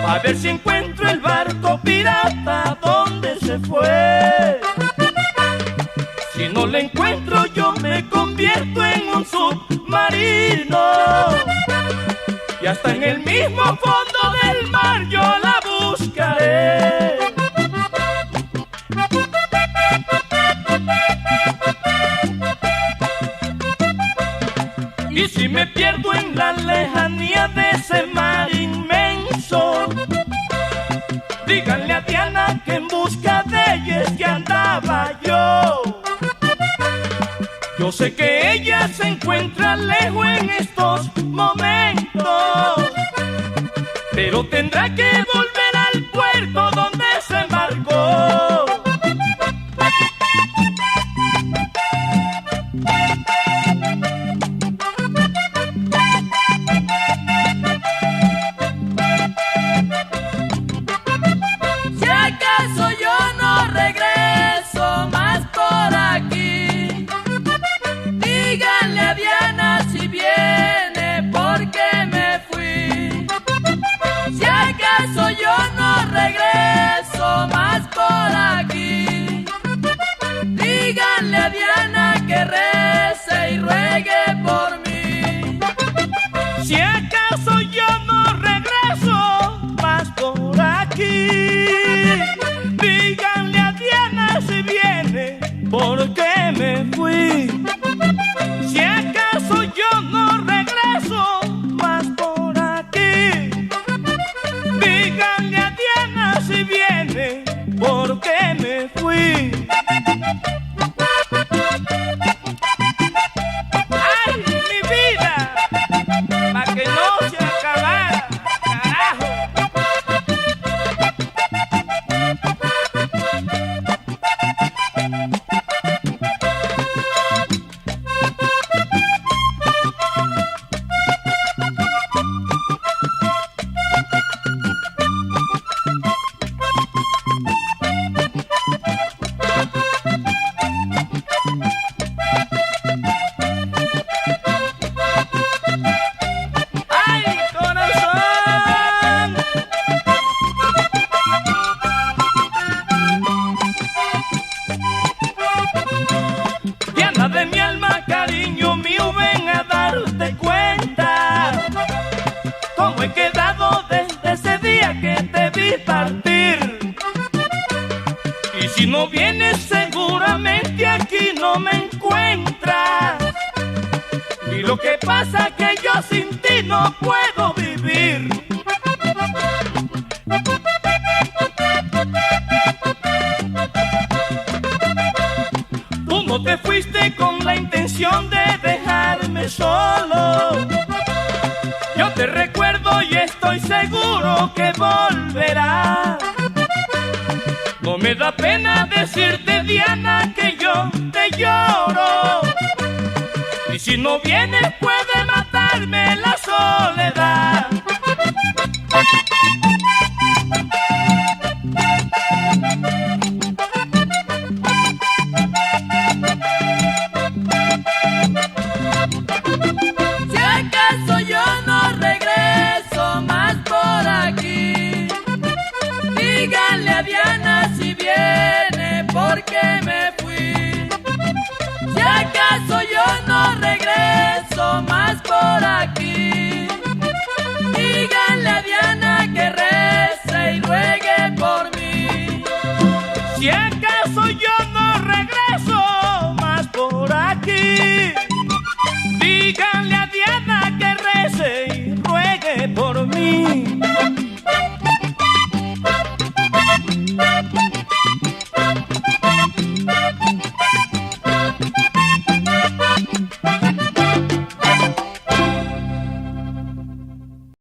a ver si encuentro el barco pirata donde se fue. Si no lo encuentro yo me convierto en un submarino y hasta en el mismo fondo del mar yo la buscaré. Y si me pierdo en la lejanía de ese mar inmenso, díganle a Diana que en busca de ella es que andaba yo. Yo sé que ella se encuentra lejos en estos momentos, pero tendrá que volver al puerto donde se embarcó. Si acaso yo no regreso más por aquí, díganle a Diana si viene porque me fui. Si acaso yo no regreso más por aquí, díganle a Diana que rece y ruegue por mí. Si acaso yo no regreso más por aquí, díganle a Diana si viene porque me fui. Si acaso yo no regreso más por aquí, díganle a Diana si viene porque me fui. ¡Ay, mi vida! Pa' que no se acabara, carajo. ¡Ay, corazón! Diana de mi alma, cariño mío, ven a darte cuenta cómo he quedado desde ese día que te vi partir. Y si no vienes seguramente aquí no me encuentras. Y lo que pasa es que yo sin ti no puedo vivir. Tú no te fuiste con la intención de dejarme solo. Yo te recuerdo y estoy seguro que volverás. No me da pena decirte, Diana, que yo te lloro. Y si no vienes puede matarme la soledad. Si acaso yo no regreso más por aquí, díganle a Diana si viene porque me fui. Si acaso yo no regreso más por aquí, díganle a Diana que rece y ruegue por mí. Si acaso yo no regreso más por aquí, díganle a Diana que rece y ruegue por mí.